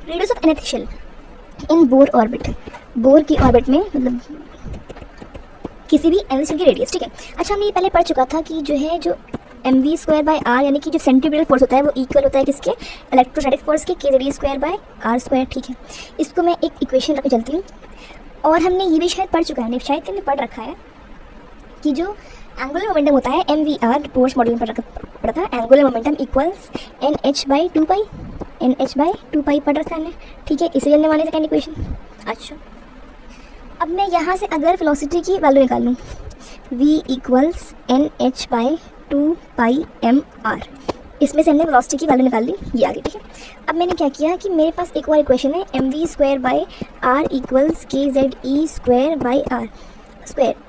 Radius of nth shell in Bohr orbit, Bohr की orbit में मतलब किसी भी nth शेल की रेडियस, ठीक है। अच्छा हमने ये पहले पढ़ चुका था कि जो है जो mv²/r यानी कि जो सेंट्रीपिटल फोर्स होता है वो इक्वल होता है किसके, इलेक्ट्रोस्टैटिक फोर्स के, kZe²/r², ठीक है। इसको मैं एक इक्वेशन रख के चलती हूँ। और हमने ये भी शायद पढ़ चुका है, शायद हमने पढ़ रखा है कि जो एंगुलर मोमेंटम होता है mvr, बोर्स मॉडल में पढ़ा था, angular momentum equals nh/2π, nh/2π पढ़ रखा है हमने, ठीक है। इसे जानने वाले सेकंड इक्वेशन। अच्छा अब मैं यहाँ से अगर वेलोसिटी की वैल्यू निकाल लूँ, v इक्वल्स nh/2πmr, इसमें से हमने वेलोसिटी की वैल्यू निकाल ली, ये आ गई, ठीक है। अब मैंने क्या किया कि मेरे पास एक और इक्वेशन है mv²/r इक्वल्स kZe²/r²,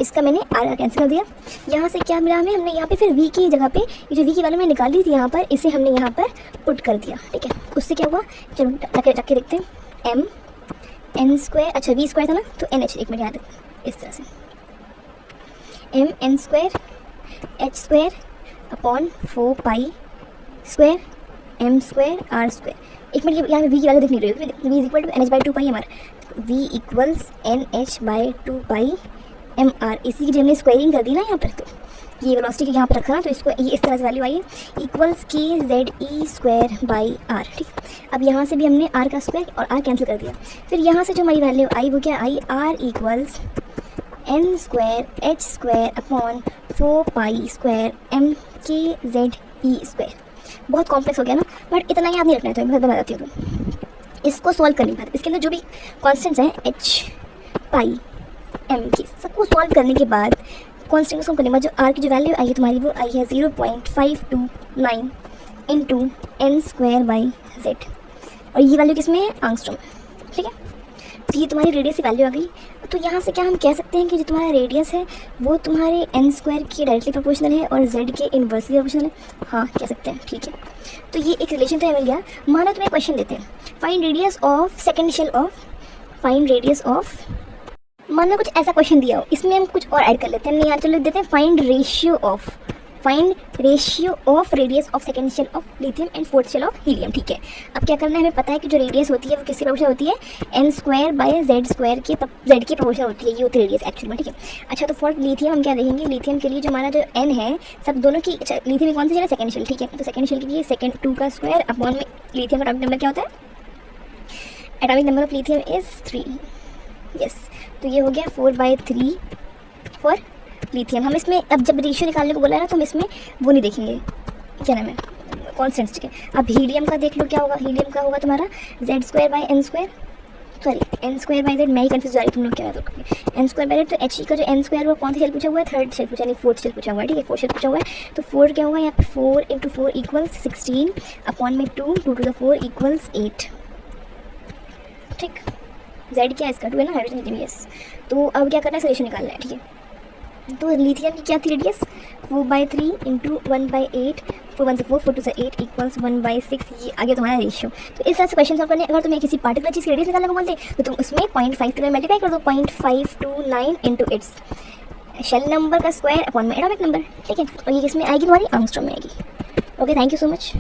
इसका मैंने r कैंसिल कर दिया। यहाँ से क्या मिला हमें, हमने यहाँ पे फिर v की जगह पे ये जो v की वैल्यू मैंने निकाली थी यहाँ पर, इसे हमने यहाँ पर पुट कर दिया, ठीक है। उससे क्या हुआ, चलो रख के देखते हैं, m n², अच्छा v² था ना, तो nh, एक मिनट याद है, इस तरह से m n² h² upon 4π² m² r²। एक मिनट यहाँ पे v की वैल्यू दिख नहीं रही है, v equal to nh/2π mr, v equals nh/2π mr, इसी की जब हमने स्क्वायरिंग कर दी ना यहाँ पर, तो ये वेलोसिटी के यहाँ पर रखा ना, तो इसको ये इस तरह से वैल्यू आई है इक्वल्स kZe²/r, ठीक। अब यहाँ से भी हमने r का स्क्वायर और r कैंसिल कर दिया। फिर यहाँ से जो हमारी वैल्यू आई वो क्या आई, r equals n² h² upon 4π² mkZe²। बहुत कॉम्प्लेक्स हो गया ना, बट इतना याद नहीं रखना है, तो मैं बताती हूँ। इसको सॉल्व करने के बाद इसके अंदर जो भी कॉन्स्टेंट्स हैं h, पाई, m की, सबको सॉल्व करने के बाद कॉन्स्टेंट को करने के बाद जो r की जो वैल्यू आई है तुम्हारी, वो आई है 0.529 इंटू n²/z, और ये वैल्यू किसमें है, एंगस्ट्रॉम, ठीक है। तो ये तुम्हारी रेडियस की वैल्यू आ गई। तो यहाँ से क्या हम कह सकते हैं कि जो तुम्हारा रेडियस है वो तुम्हारे n² के डायरेक्टली प्रोपोर्शनल है और z के इन्वर्सली प्रोपोर्शनल है, हाँ कह सकते हैं, ठीक है। तो ये एक रिलेशन तो मिल गया। माना तुम्हें क्वेश्चन देते हैं, find radius of second shell of, find radius of, माना कुछ ऐसा क्वेश्चन दिया हो, इसमें हम कुछ और ऐड कर लेते हैं, हमने यहाँ चलो लिख देते हैं find ratio of, find ratio of radius of second shell of lithium and fourth shell of helium, ठीक है। अब क्या करना है, हमें पता है कि जो रेडियस होती है वो किसकी प्रोपोर्शनल होती है, n² के z की प्रोपोर्शनल होती है, ये होती है रेडियस एक्चुअली में, ठीक है। अच्छा तो फॉर लिथियम हम क्या देखेंगे, लिथियम के लिए जो हमारा जो n है सब दोनों की, अच्छा लिथियम में कौन सी शेल है, सेकेंड शेल, ठीक है। तो सेकेंड शेल के लिए सेकेंड 2 का स्क्वायर अपॉन में लिथियम का एटॉमिक नंबर क्या होता है, atomic number of lithium is 3, yes. तो ये हो गया 4/3 फॉर लिथियम। हम इसमें अब जब रेशियो निकालने को बोला है ना, तो हम इसमें वो नहीं देखेंगे, क्या नाम है, कॉन्स्टेंट्स, ठीक है। अब हीलियम का देख लो क्या होगा, हीलियम का होगा तुम्हारा z² by n², sorry n² by z, मैं ही कंफ्यूज जा रही, तुम लोग क्या n² बाई z, तो h का जो n² वो कौन सा शेल पूछा हुआ है, थर्ड शेल पूछा, नहीं फोर्थ शेल पूछा हुआ है, ठीक है, फोर्थ शेल पूछा हुआ है। तो 4 क्या होगा यहाँ पे, 4 × 4 इक्वल्स 16 अपॉन में 2 टू द 4 इक्वल्स 8, ठीक। z क्या है इसका, 2 है ना, हाइड्रोजन यस। तो अब क्या करना है, रेशियो निकालना है, ठीक है। तो लिथियम की क्या थी रेडियस, 4/3 इंटू 1/8, 4 1 से 4, 4 2 से 8 इक्वल्स 1/6, ये आगे तुम्हारा रेशियो। तो इस तरह से क्वेश्चन सॉल्व करने, अगर तुम्हें किसी पार्टिकुलर चीज़ की रेडियस निकालने को बोलते तो तुम उसमें 0.5 के मल्टीप्लाई कर दो, 0.529 इंटू इट्स शेल नंबर का स्क्वायर अपॉन में एटॉमिक नंबर, ठीक है। और ये किसमें आएगी, तुम्हारी एंगस्ट्रॉम में आएगी। Okay, thank you so much.